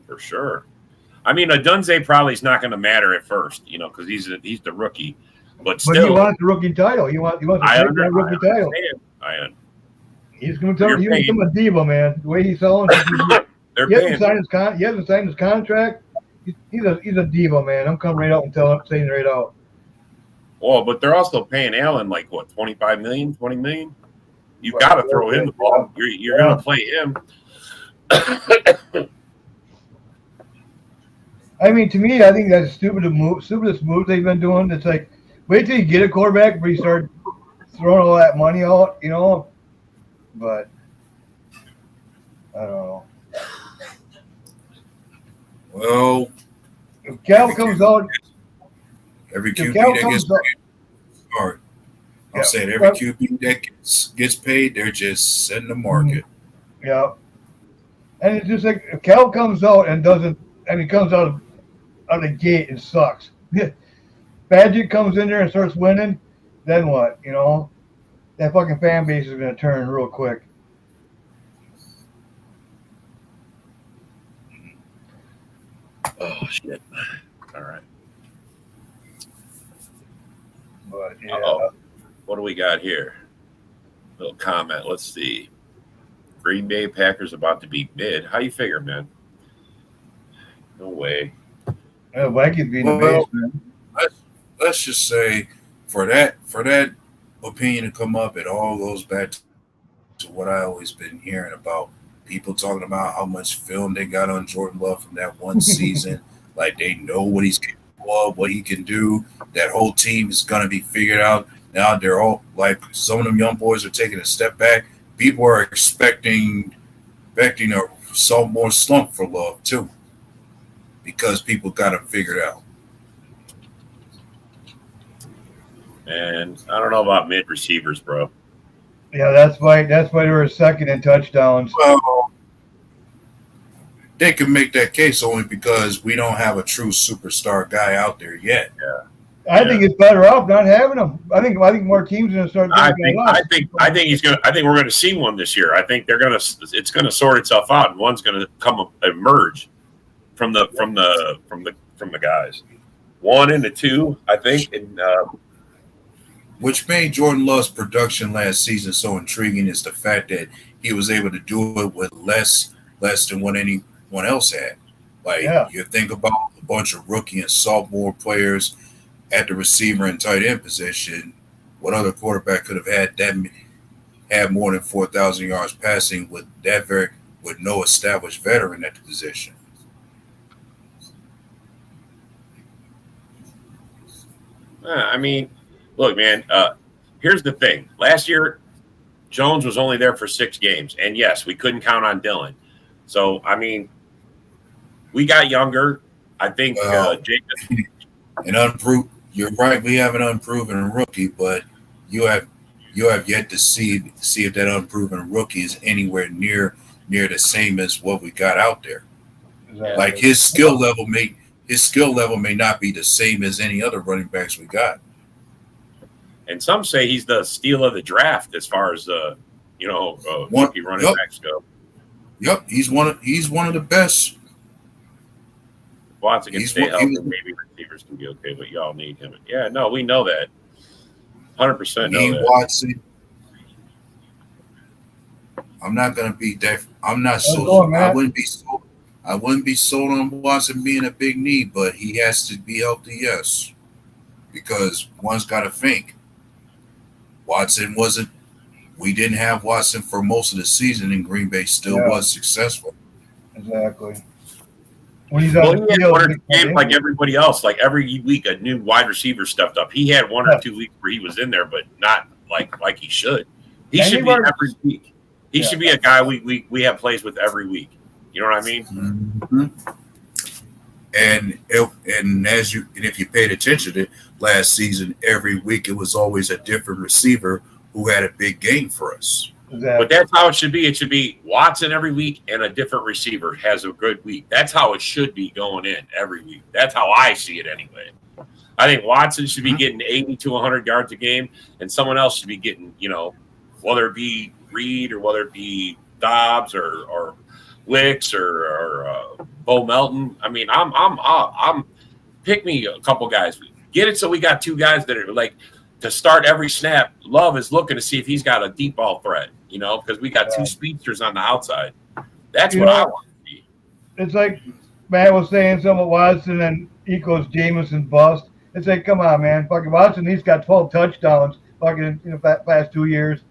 for sure. I mean, Odunze probably is not going to matter at first, you know, because he's the rookie. But still, he wants the rookie title. He wants to take that rookie title. He's going to tell you, he's a diva, man. The way he's selling, he hasn't signed his contract. He's a diva, man. I'm coming right out and saying it right out. Well, but they're also paying Allen like what, 25 million, 20 million. You've got to throw him the ball. You're going to play him. I mean, to me, I think that's stupidest move they've been doing. It's like, wait till you get a quarterback before you start throwing all that money out, you know. But I don't know. Well, if Cal comes out, every QB that gets paid, hard. I'm saying every QB that gets paid, they're just setting the market. Yeah, and it's just like if Cal comes out and doesn't, and he comes out of the gate and sucks. Badgett comes in there and starts winning, then what? You know, that fucking fan base is going to turn real quick. Oh shit! All right. But yeah. Uh-oh. What do we got here? Little comment. Let's see. Green Bay Packers about to beat mid. How you figure, man? No way. Yeah, Vikings being the base, man. Let's just say for that opinion to come up, it all goes back to what I always been hearing about people talking about how much film they got on Jordan Love from that one season. Like they know what he's capable of, what he can do. That whole team is gonna be figured out. Now they're all like some of them young boys are taking a step back. People are expecting some more slump for Love too, because people got him figured out. And I don't know about mid receivers, bro. Yeah, that's why they were second in touchdowns. Well, they can make that case only because we don't have a true superstar guy out there yet. Yeah. I think it's better off not having him. I think more teams are going to start. I think we're going to see one this year. I think it's going to sort itself out, and one's going to emerge from the guys. 1 and 2, I think, and. Which made Jordan Love's production last season so intriguing is the fact that he was able to do it with less than what anyone else had. You think about a bunch of rookie and sophomore players at the receiver and tight end position. What other quarterback could have had more than 4,000 yards passing with no established veteran at the position? I mean. Look, man, here's the thing. Last year, Jones was only there for 6 games. And, yes, we couldn't count on Dillon. So, I mean, we got younger. I think Jacob. You're right. We have an unproven rookie, but you have yet to see if that unproven rookie is anywhere near the same as what we got out there. Exactly. Like his skill level may not be the same as any other running backs we got. And some say he's the steal of the draft as far as rookie running backs go. Yep, he's one of the best. Watson can stay healthy. Maybe receivers can be okay, but y'all need him. Yeah, no, we know that. 100% know that. Watson. I'm not gonna be that. I'm not so. I wouldn't be so. I wouldn't be sold on Watson being a big need, but he has to be healthy, yes, because one's got to think. Watson wasn't. We didn't have Watson for most of the season, and Green Bay still was successful. Exactly. When he's on he had 1 or 2 games like everybody else. Like every week, a new wide receiver stepped up. He had 1 or 2 weeks where he was in there, but not like he should. He should be every week. He should be a guy we have plays with every week. You know what I mean? Mm-hmm. And if you paid attention to last season, every week it was always a different receiver who had a big game for us. Exactly. But that's how it should be. It should be Watson every week and a different receiver has a good week. That's how it should be going in every week. That's how I see it anyway. I think Watson should be getting 80 to 100 yards a game, and someone else should be getting, whether it be Reed or whether it be Dobbs or Wicks or Bo Melton. I mean, I'm pick me a couple guys. Get it so we got 2 guys that are like to start every snap. Love is looking to see if he's got a deep ball threat, because we got 2 speedsters on the outside. That's what I want to see. It's like Matt was saying, some of Watson and equals Jameson bust. It's like, come on, man. Fucking Watson, he's got 12 touchdowns fucking past 2 years.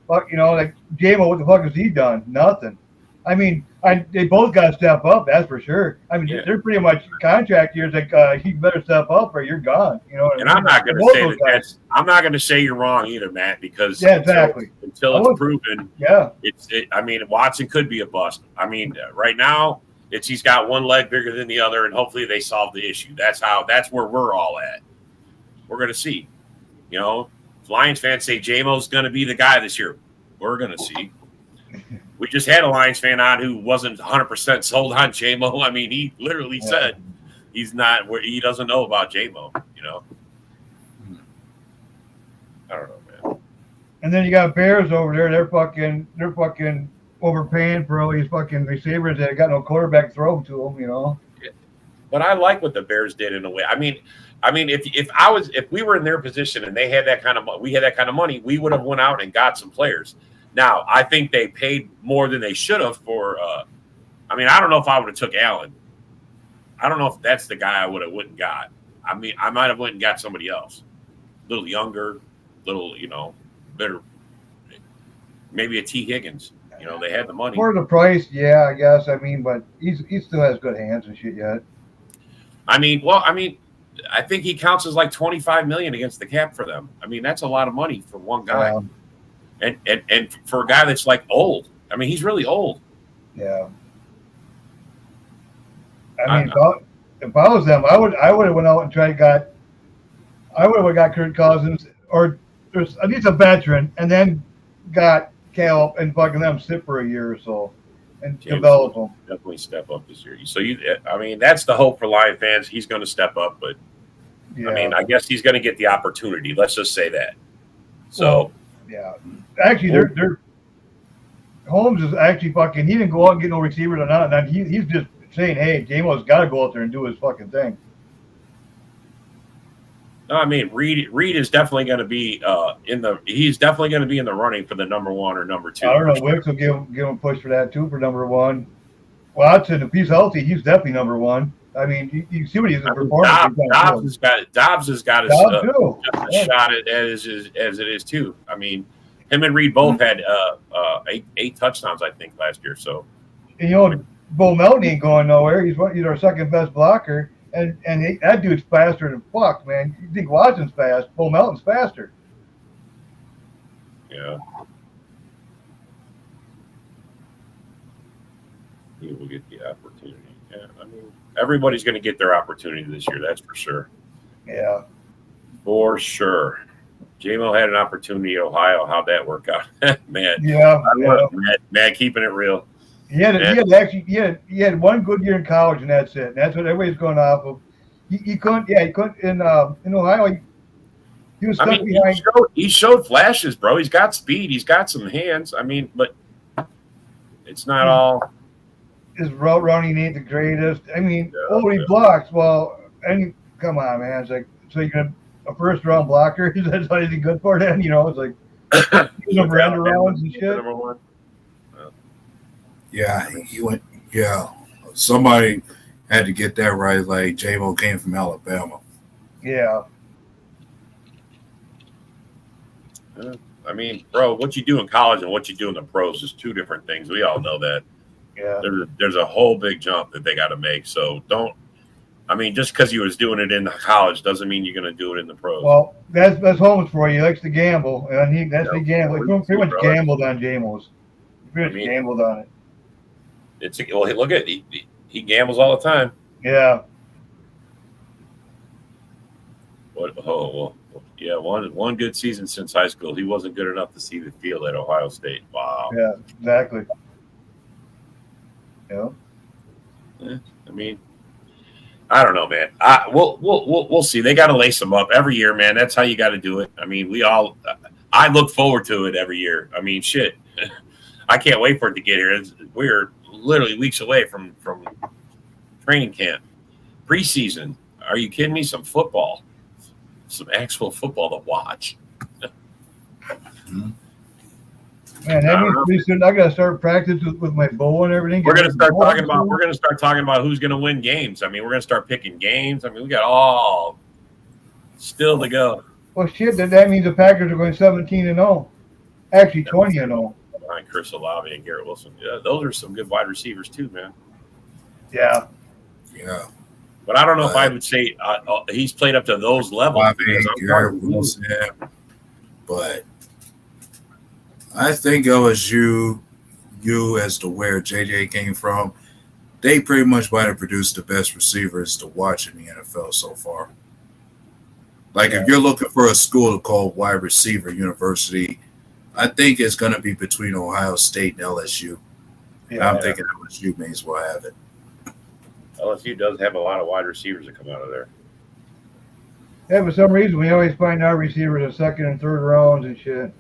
Fuck, like J-Mo, what the fuck has he done? Nothing. I mean, they both got to step up, that's for sure. I mean, they're pretty much contract years. Like, he better step up or you're gone. And I'm not going to say that. I'm not going to say you're wrong either, Matt, because exactly. Until it's proven, I mean, Watson could be a bust. I mean, right now, he's got one leg bigger than the other, and hopefully they solve the issue. That's where we're all at. We're going to see. Lions fans say J-Mo's going to be the guy this year. We're going to see. We just had a Lions fan on who wasn't 100% sold on J-Mo. I mean, he literally said he's not. He doesn't know about J-Mo. I don't know, man. And then you got Bears over there. They're fucking overpaying for all these fucking receivers that got no quarterback throw to them. Yeah. But I like what the Bears did in a way. I mean, if we were in their position and they had that kind of, we had that kind of money, we would have went out and got some players. Now, I think they paid more than they should have for. I don't know if I would have took Allen. I don't know if that's the guy I went and got. I mean, I might have went and got somebody else, a little younger, better, maybe a T. Higgins. They had the money for the price. Yeah, I guess. I mean, but he still has good hands and shit yet. I think he counts as like $25 million against the cap for them. I mean, that's a lot of money for one guy. And for a guy that's like old, I mean, he's really old. Yeah. I mean, if I was them, I would have went out and got Kirk Cousins or there's at least a veteran, and then got Cal and fucking them sit for a year or so and develop them. Definitely step up this year. So that's the hope for Lion fans. He's going to step up, but I guess he's going to get the opportunity. Let's just say that. So. Yeah, actually, they're Holmes is actually fucking. He didn't go out and get no receivers or not. And he's just saying, "Hey, J-Mo's got to go out there and do his fucking thing." No, I mean Reed is definitely going to be He's definitely going to be in the running for the number 1 or number 2. I don't know. Wicks will give him a push for that too for number 1. Watson, if he's healthy, he's definitely number 1. I mean, you see what he's performing. Dobbs has got his shot at as it is too. I mean, him and Reed both had 8 touchdowns, I think, last year. So, Bo Melton ain't going nowhere. He's our second best blocker, and that dude's faster than fuck, man. You think Watson's fast? Bo Melton's faster. Yeah. He will get the opportunity. Yeah, I mean, everybody's going to get their opportunity this year. That's for sure. Yeah. For sure. J-Mo had an opportunity at Ohio. How'd that work out? Man. Yeah. Matt, keeping it real. He had one good year in college, and that's it. And that's what everybody's going off of. He couldn't in Ohio. He was stuck behind. He showed flashes, bro. He's got speed. He's got some hands. I mean, but it's not all. his route running ain't the greatest. I mean, he yeah. blocks. Well, come on, man. It's like, so you're gonna a first round blocker? That's what he's good for then? It's like over end rounds and shit. Number one. Yeah, he went. Yeah, somebody had to get that right. Like J-Mo came from Alabama. Yeah. I mean, bro, what you do in college and what you do in the pros is two different things. We all know that. Yeah. There's a whole big jump that they got to make. So don't. I mean, just because he was doing it in college doesn't mean you're going to do it in the pros. Well, that's Holmes for you. He likes to gamble, and he gamble. He pretty much gambled on JMO's. He pretty much gambled on it. Look at he gambles all the time. Yeah. Yeah, one good season since high school. He wasn't good enough to see the field at Ohio State. Wow. Yeah, exactly. Yeah. I mean, I don't know, man. We'll see. They got to lace them up every year, man. That's how you got to do it. I mean, I look forward to it every year. I mean, shit. I can't wait for it to get here. We're literally weeks away from training camp, preseason. Are you kidding me? Some football, some actual football to watch. Man, that means pretty soon I gotta start practice with my bow and everything. We're gonna start talking about who's gonna win games. I mean, we're gonna start picking games. I mean, we got all still to go. Well, shit, that means the Packers are going 17-0, actually 20-0. Behind Chris Olave and Garrett Wilson. Yeah, those are some good wide receivers too, man. Yeah. Yeah. But I don't know if I would say he's played up to those levels. Garrett Wilson, but I think LSU, as to where JJ came from, they pretty much might have produced the best receivers to watch in the NFL so far. Like, if you're looking for a school to call wide receiver university, I think it's going to be between Ohio State and LSU. Yeah, I'm thinking LSU may as well have it. LSU does have a lot of wide receivers that come out of there. Yeah, for some reason, we always find our receivers in second and third rounds and shit.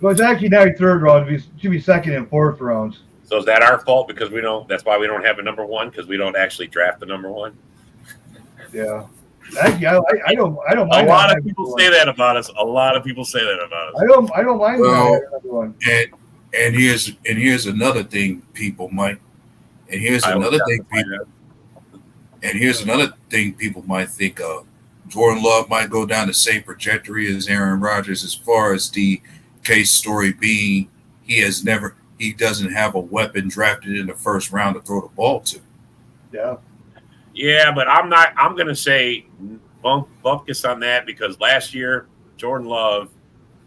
Well, it's actually not third round. It should be second and fourth rounds. So is that our fault because we don't? That's why we don't have a number one, because we don't actually draft the number one. Yeah, actually, I don't mind. A lot of people say that about us. A lot of people say that about us. I don't mind. Well, and here's another thing people might. And here's another thing people might think of. Jordan Love might go down the same trajectory as Aaron Rodgers as far as the case story being he doesn't have a weapon drafted in the first round to throw the ball to. Yeah. Yeah, but I'm going to say bupkis on that because last year Jordan Love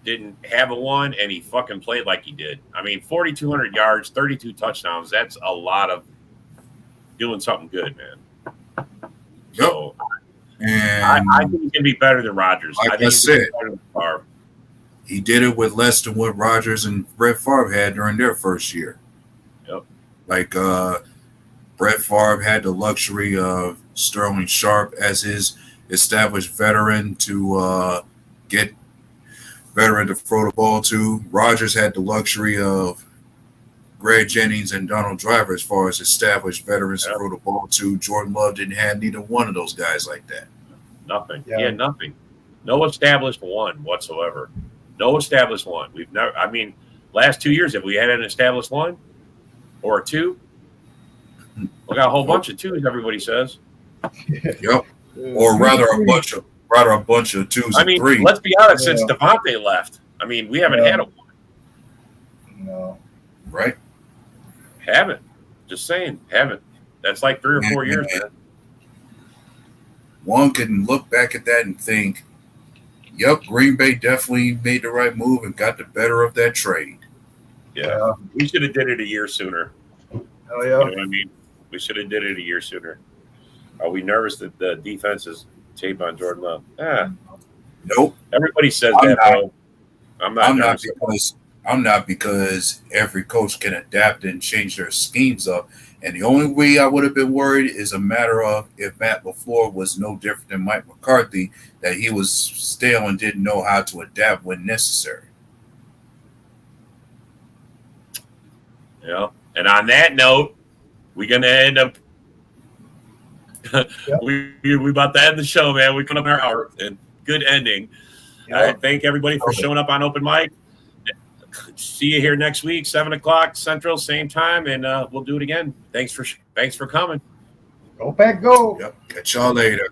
didn't have a one and he fucking played like he did. I mean, 4,200 yards, 32 touchdowns. That's a lot of doing something good, man. Yep. So, and I think he can be better than Rodgers. Like I said, he did it with less than what Rodgers and Brett Favre had during their first year. Yep. Like Brett Favre had the luxury of Sterling Sharp as his established veteran to get veteran to throw the ball to. Rodgers had the luxury of Greg Jennings and Donald Driver as far as established veterans to throw the ball to. Jordan Love didn't have neither one of those guys like that. Nothing. Yeah. He had nothing. No established one whatsoever. No established one. We've never. I mean, last 2 years, have we had an established one or a two? We got a whole bunch of twos. Everybody says. Yep. Or rather a bunch of twos. I mean, and threes. Let's be honest. Since Devontae left, I mean, we haven't had a one. No. Right. Haven't. Just saying, haven't. That's like 3 or 4 years, man. One can look back at that and think, yep, Green Bay definitely made the right move and got the better of that trade. Yeah. We should have did it a year sooner. Oh, yeah. You know what I mean? We should have did it a year sooner. Are we nervous that the defense is taped on Jordan Love? Nope. Everybody says bro. I'm not because every coach can adapt and change their schemes up. And the only way I would have been worried is a matter of if Matt LaFleur was no different than Mike McCarthy, that he was stale and didn't know how to adapt when necessary. You know, and on that note, we're gonna end up. we about to end the show, man. We put up our hour and good ending. Yep. All right, thank everybody for showing up on Open Mic. See you here next week, 7:00 Central, same time, and we'll do it again. Thanks for coming. Go Pack, go. Yep. Catch y'all later.